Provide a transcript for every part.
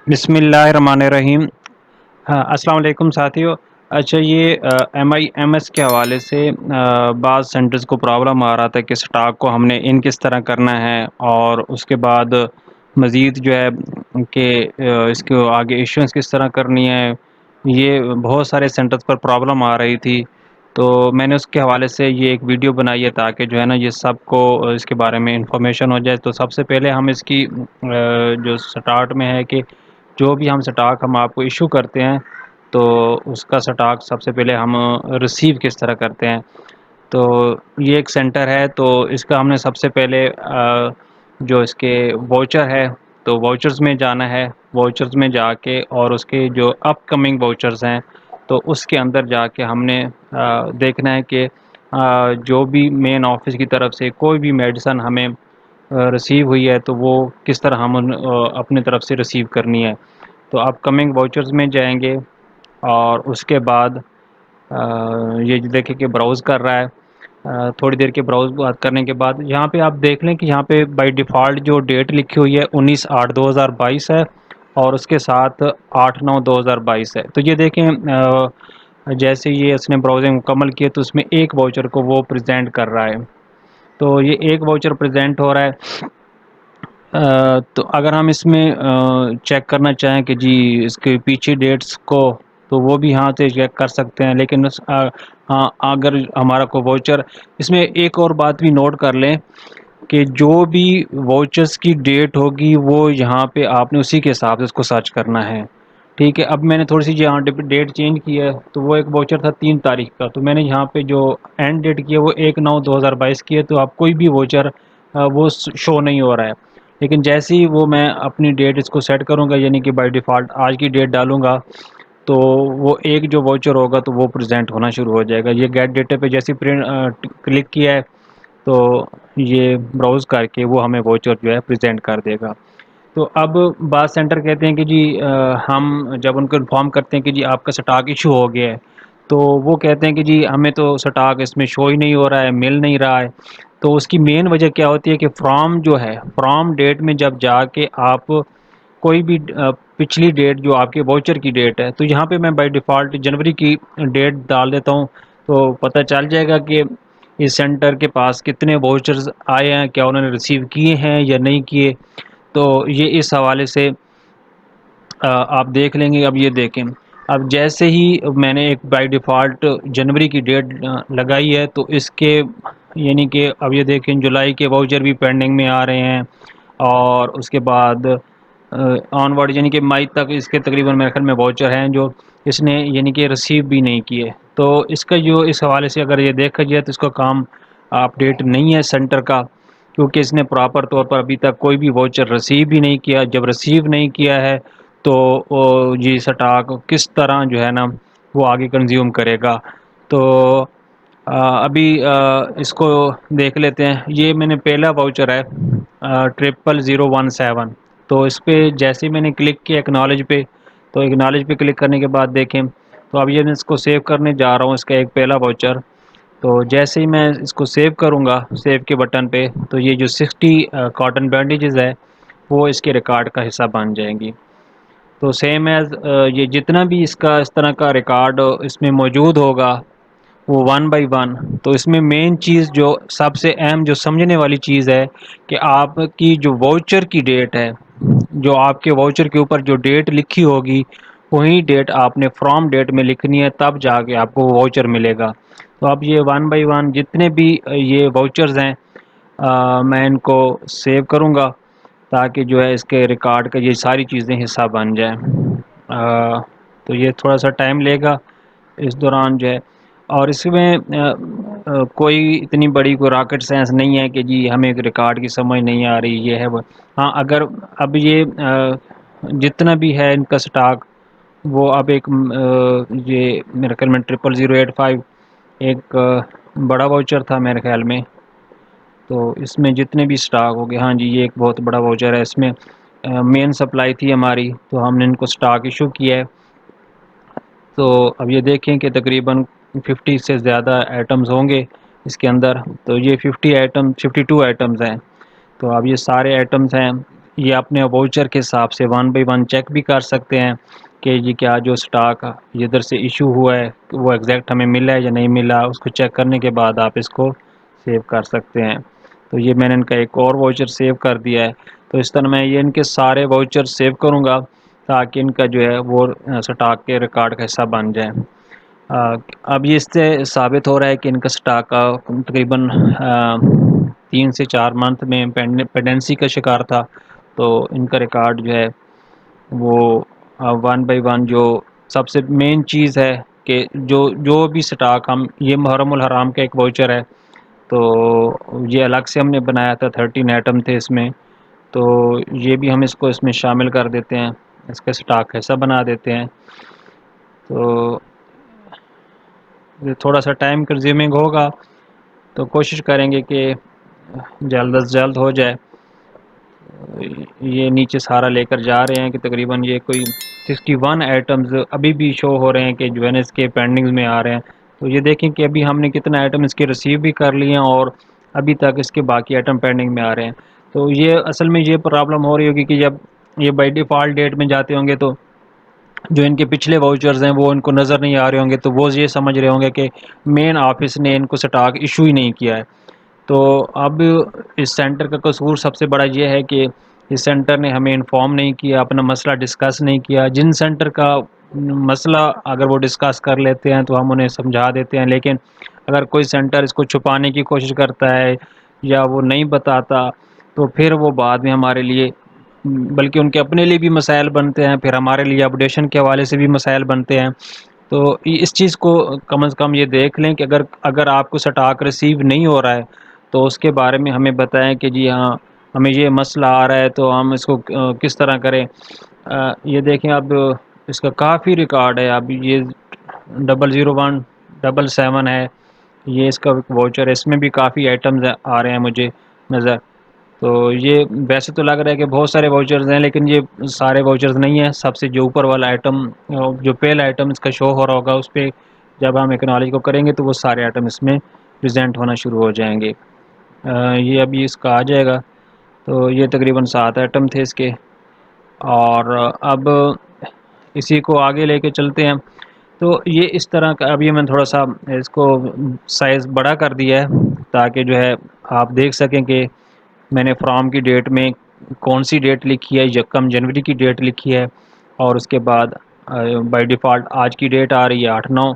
بسم اللہ الرحمن الرحیم۔ ہاں، السلام علیکم ساتھیو۔ اچھا، یہ MIMS کے حوالے سے بعض سینٹرز کو پرابلم آ رہا تھا کہ سٹاک کو ہم نے ان کس طرح کرنا ہے، اور اس کے بعد مزید جو ہے کہ اس کو آگے ایشوئنس کس طرح کرنی ہے، یہ بہت سارے سینٹرز پر پرابلم آ رہی تھی۔ تو میں نے اس کے حوالے سے یہ ایک ویڈیو بنائی ہے تاکہ جو ہے نا یہ سب کو اس کے بارے میں انفارمیشن ہو جائے۔ تو سب سے پہلے ہم اس کی جو سٹارٹ میں ہے کہ جو بھی ہم سٹاک ہم آپ کو ایشو کرتے ہیں تو اس کا سٹاک سب سے پہلے ہم ریسیو کس طرح کرتے ہیں۔ تو یہ ایک سینٹر ہے، تو اس کا ہم نے سب سے پہلے جو اس کے واؤچر ہے تو واؤچرز میں جانا ہے، واؤچرز میں جا کے اور اس کے جو اپ کمنگ واؤچرز ہیں تو اس کے اندر جا کے ہم نے دیکھنا ہے کہ جو بھی مین آفس کی طرف سے کوئی بھی میڈیسن ہمیں ریسیو ہوئی ہے تو وہ کس طرح ہم اپنے طرف سے ریسیو کرنی ہے۔ تو اپ کمنگ واؤچرز میں جائیں گے اور اس کے بعد یہ دیکھیں کہ براؤز کر رہا ہے۔ تھوڑی دیر کے براؤز کرنے کے بعد یہاں پہ آپ دیکھ لیں کہ یہاں پہ بائی ڈیفالٹ جو ڈیٹ لکھی ہوئی ہے 19/8/2022 ہے، اور اس کے ساتھ 8/9/2022 ہے۔ تو یہ دیکھیں جیسے یہ اس نے براؤزنگ مکمل کی ہے تو اس میں ایک واؤچر کو وہ پریزنٹ کر رہا ہے۔ تو یہ ایک واؤچر پریزنٹ ہو رہا ہے۔ تو اگر ہم اس میں چیک کرنا چاہیں کہ جی اس کے پیچھے ڈیٹس کو، تو وہ بھی یہاں سے چیک کر سکتے ہیں۔ لیکن ہاں، اگر ہمارا کوئی واؤچر، اس میں ایک اور بات بھی نوٹ کر لیں کہ جو بھی واؤچرز کی ڈیٹ ہوگی وہ یہاں پہ آپ نے اسی کے حساب سے اس کو سرچ کرنا ہے، ٹھیک ہے۔ اب میں نے تھوڑی سی یہاں ڈیٹ چینج کی ہے، تو وہ ایک واؤچر تھا 3 تاریخ کا، تو میں نے یہاں پہ جو اینڈ ڈیٹ کی ہے وہ 1/9/2022 کی ہے۔ تو آپ کوئی بھی واؤچر وہ شو نہیں ہو رہا ہے، لیکن جیسے ہی وہ میں اپنی ڈیٹ اس کو سیٹ کروں گا، یعنی کہ بائی ڈیفالٹ آج کی ڈیٹ ڈالوں گا، تو وہ ایک جو واؤچر ہوگا تو وہ پریزنٹ ہونا شروع ہو جائے گا۔ یہ گیٹ ڈیٹا پہ جیسے کلک کیا ہے تو یہ براؤز کر کے وہ ہمیں واؤچر جو ہے پریزنٹ کر دے گا۔ تو اب بعض سینٹر کہتے ہیں کہ جی ہم جب ان کو انفارم کرتے ہیں کہ جی آپ کا سٹاک ایشو ہو گیا ہے، تو وہ کہتے ہیں کہ جی ہمیں تو سٹاک اس میں شو ہی نہیں ہو رہا ہے، مل نہیں رہا ہے۔ تو اس کی مین وجہ کیا ہوتی ہے کہ فرام جو ہے، فرام ڈیٹ میں جب جا کے آپ کوئی بھی پچھلی ڈیٹ جو آپ کے واؤچر کی ڈیٹ ہے، تو یہاں پہ میں بائی ڈیفالٹ جنوری کی ڈیٹ ڈال دیتا ہوں، تو پتہ چل جائے گا کہ اس سینٹر کے پاس کتنے واؤچرز آئے ہیں، کیا انہوں نے ریسیو کیے ہیں یا نہیں کیے۔ تو یہ اس حوالے سے آپ دیکھ لیں گے۔ اب یہ دیکھیں، اب جیسے ہی میں نے ایک بائی ڈیفالٹ جنوری کی ڈیٹ لگائی ہے تو اس کے یعنی کہ اب یہ دیکھیں جولائی کے واؤچر بھی پینڈنگ میں آ رہے ہیں، اور اس کے بعد آن ورڈ یعنی کہ مئی تک اس کے تقریباً میرے خیال میں واؤچر ہیں جو اس نے یعنی کہ ریسیو بھی نہیں کیے۔ تو اس کا جو اس حوالے سے اگر یہ دیکھا جائے تو اس کا کام اپڈیٹ نہیں ہے سینٹر کا، کیونکہ اس نے پراپر طور پر ابھی تک کوئی بھی واؤچر ریسیو بھی نہیں کیا۔ جب ریسیو نہیں کیا ہے تو یہ سٹاک کس طرح جو ہے نا وہ آگے کنزیوم کرے گا۔ تو ابھی اس کو دیکھ لیتے ہیں۔ یہ میں نے پہلا واؤچر ہے 00017، تو اس پہ جیسے میں نے کلک کیا ایکنالج پہ، تو ایکنالج پہ کلک کرنے کے بعد دیکھیں تو اب یہ میں اس کو سیو کرنے جا رہا ہوں، اس کا ایک پہلا واؤچر۔ تو جیسے ہی میں اس کو سیو کروں گا، سیو کے بٹن پہ، تو یہ جو 60 کاٹن بینڈیجز ہے وہ اس کے ریکارڈ کا حصہ بن جائیں گی۔ تو سیم ایز یہ جتنا بھی اس کا اس طرح کا ریکارڈ اس میں موجود ہوگا وہ 1 بائی 1۔ تو اس میں مین چیز جو سب سے اہم جو سمجھنے والی چیز ہے کہ آپ کی جو واؤچر کی ڈیٹ ہے، جو آپ کے واؤچر کے اوپر جو ڈیٹ لکھی ہوگی وہی ڈیٹ آپ نے فرام ڈیٹ میں لکھنی ہے، تب جا کے آپ کو واؤچر ملے گا۔ تو اب یہ 1 بائی 1 جتنے بھی یہ واؤچرز ہیں میں ان کو سیو کروں گا تاکہ جو ہے اس کے ریکارڈ کا یہ ساری چیزیں حصہ بن جائیں۔ تو یہ تھوڑا سا ٹائم لے گا اس دوران جو ہے، اور اس میں کوئی اتنی بڑی کوئی راکٹ سائنس نہیں ہے کہ جی ہمیں ایک ریکارڈ کی سمجھ نہیں آ رہی یہ ہے وہ۔ ہاں، اگر اب یہ جتنا بھی ہے ان کا سٹاک وہ اب ایک یہ میرے خیال میں 00085 ایک بڑا واؤچر تھا میرے خیال میں، تو اس میں جتنے بھی سٹاک ہو گئے، ہاں جی یہ ایک بہت بڑا واؤچر ہے، اس میں مین سپلائی تھی ہماری، تو ہم نے ان کو سٹاک ایشو کیا ہے۔ تو اب یہ دیکھیں کہ تقریباً 50 سے زیادہ آئٹمز ہوں گے اس کے اندر، تو یہ 52 آئٹمز ہیں۔ تو اب یہ سارے آئٹمز ہیں، یہ اپنے واؤچر کے حساب سے 1 بائی 1 چیک بھی کر سکتے ہیں کہ یہ کیا جو سٹاک ادھر سے ایشو ہوا ہے وہ ایگزیکٹ ہمیں ملا ہے یا نہیں ملا. اس کو چیک کرنے کے بعد آپ اس کو سیو کر سکتے ہیں. تو یہ میں نے ان کا ایک اور واؤچر سیو کر دیا ہے. تو اس طرح میں یہ ان کے سارے واؤچر سیو کروں گا تاکہ ان کا جو ہے وہ سٹاک کے ریکارڈ کا حصہ بن جائے. اب یہ اس سے ثابت ہو رہا ہے کہ ان کا سٹاک کا تقریباً 3 سے 4 منتھ میں پینڈنسی کا شکار تھا. تو ان کا ریکارڈ جو ہے وہ 1 بائی 1 جو سب سے مین چیز ہے کہ جو بھی سٹاک ہم یہ محرم الحرام کا ایک واؤچر ہے. تو یہ الگ سے ہم نے بنایا تھا 13 آئٹم تھے اس میں. تو یہ بھی ہم اس کو اس میں شامل کر دیتے ہیں, اس کا سٹاک ایسا بنا دیتے ہیں. تو تھوڑا سا ٹائم کنزیومنگ ہوگا تو کوشش کریں گے کہ جلد از جلد ہو جائے. یہ نیچے سارا لے کر جا رہے ہیں کہ تقریباً یہ کوئی 61 آئٹمز ابھی بھی شو ہو رہے ہیں کہ جو اس کے پینڈنگ میں آ رہے ہیں. تو یہ دیکھیں کہ ابھی ہم نے کتنا آئٹم اس کے ریسیو بھی کر لیے ہیں اور ابھی تک اس کے باقی آئٹم پینڈنگ میں آ رہے ہیں. تو یہ اصل میں یہ پرابلم ہو رہی ہوگی کہ جب یہ بائی ڈیفالٹ ڈیٹ میں جاتے ہوں گے تو جو ان کے پچھلے واؤچرز ہیں وہ ان کو نظر نہیں آ رہے ہوں گے, تو وہ یہ سمجھ رہے ہوں گے کہ مین آفس نے ان کو سٹاک ایشو ہی نہیں کیا ہے. تو اب اس سینٹر کا قصور سب سے بڑا یہ ہے کہ اس سینٹر نے ہمیں انفارم نہیں کیا, اپنا مسئلہ ڈسکس نہیں کیا. جن سینٹر کا مسئلہ اگر وہ ڈسکس کر لیتے ہیں تو ہم انہیں سمجھا دیتے ہیں, لیکن اگر کوئی سینٹر اس کو چھپانے کی کوشش کرتا ہے یا وہ نہیں بتاتا تو پھر وہ بعد میں ہمارے لیے بلکہ ان کے اپنے لیے بھی مسائل بنتے ہیں, پھر ہمارے لیے اپڈیشن کے حوالے سے بھی مسائل بنتے ہیں. تو اس چیز کو کم از کم یہ دیکھ لیں کہ اگر آپ کو سٹاک ریسیو نہیں ہو رہا ہے تو اس کے بارے میں ہمیں بتائیں کہ جی ہاں ہمیں یہ مسئلہ آ رہا ہے تو ہم اس کو کس طرح کریں. یہ دیکھیں اب اس کا کافی ریکارڈ ہے. اب یہ 00177 ہے یہ اس کا واؤچر ہے, اس میں بھی کافی آئٹمز آ رہے ہیں مجھے نظر. تو یہ ویسے تو لگ رہا ہے کہ بہت سارے واؤچرز ہیں لیکن یہ سارے واؤچرز نہیں ہیں. سب سے جو اوپر والا آئٹم جو پہلا آئٹم اس کا شو ہو رہا ہوگا اس پہ جب ہم ایکنالج کو کریں گے تو وہ سارے آئٹم اس میں پریزنٹ ہونا شروع ہو جائیں گے. یہ ابھی اس کا آ جائے گا. تو یہ تقریباً 7 آئٹم تھے اس کے, اور اب اسی کو آگے لے کے چلتے ہیں. تو یہ اس طرح کا ابھی میں تھوڑا سا اس کو سائز بڑا کر دیا ہے تاکہ جو ہے آپ دیکھ سکیں کہ میں نے فرام کی ڈیٹ میں کون سی ڈیٹ لکھی ہے, 1 جنوری کی ڈیٹ لکھی ہے, اور اس کے بعد بائی ڈیفالٹ آج کی ڈیٹ آ رہی ہے 8/9.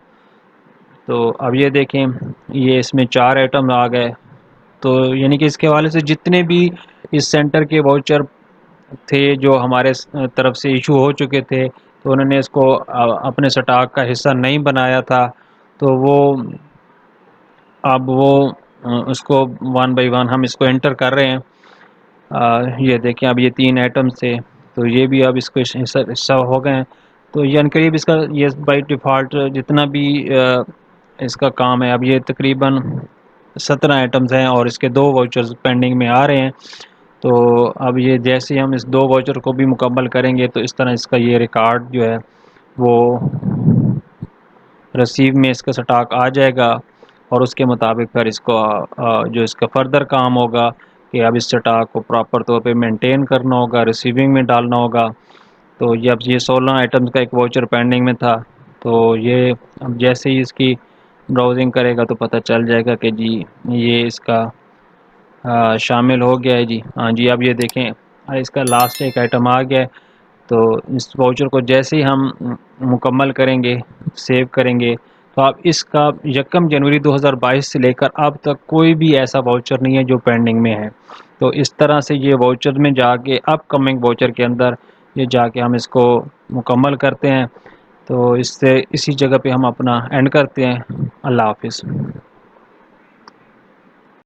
تو اب یہ دیکھیں یہ اس میں 4 آئٹم آ گئے. تو یعنی کہ اس کے حوالے سے جتنے بھی اس سینٹر کے واؤچر تھے جو ہمارے طرف سے ایشو ہو چکے تھے تو انہوں نے اس کو اپنے سٹاک کا حصہ نہیں بنایا تھا, تو وہ اب وہ اس کو 1 بائی 1 ہم اس کو انٹر کر رہے ہیں. یہ دیکھیں اب یہ 3 آئٹمس تھے تو یہ بھی اب اس کو حصہ ہو گئے ہیں. تو یہ عنقریب اس کا یہ بائی ڈیفالٹ جتنا بھی اس کا کام ہے اب یہ تقریباً 17 آئٹمز ہیں اور اس کے 2 واؤچرز پینڈنگ میں آ رہے ہیں. تو اب یہ جیسے ہم اس 2 واؤچر کو بھی مکمل کریں گے تو اس طرح اس کا یہ ریکارڈ جو ہے وہ رسیو میں اس کا سٹاک آ جائے گا, اور اس کے مطابق پھر اس کو جو اس کا فردر کام ہوگا کہ اب اس سٹاک کو پراپر طور پہ مینٹین کرنا ہوگا, ریسیونگ میں ڈالنا ہوگا. تو اب یہ 16 آئٹمز کا ایک واؤچر پینڈنگ میں تھا, تو یہ اب جیسے ہی اس کی براؤزنگ کرے گا تو پتہ چل جائے گا کہ جی یہ اس کا شامل ہو گیا ہے. جی ہاں جی اب یہ دیکھیں اس کا لاسٹ ایک آئٹم آ گیا ہے. تو اس واؤچر کو جیسے ہی ہم مکمل کریں گے سیو کریں گے تو اب اس کا 1 جنوری 2022 سے لے کر اب تک کوئی بھی ایسا واؤچر نہیں ہے جو پینڈنگ میں ہے. تو اس طرح سے یہ واؤچر میں جا کے اپ کمنگ واؤچر کے اندر یہ جا کے ہم اس کو مکمل کرتے ہیں. تو اس سے اسی جگہ پہ ہم اپنا اینڈ کرتے ہیں. اللہ حافظ.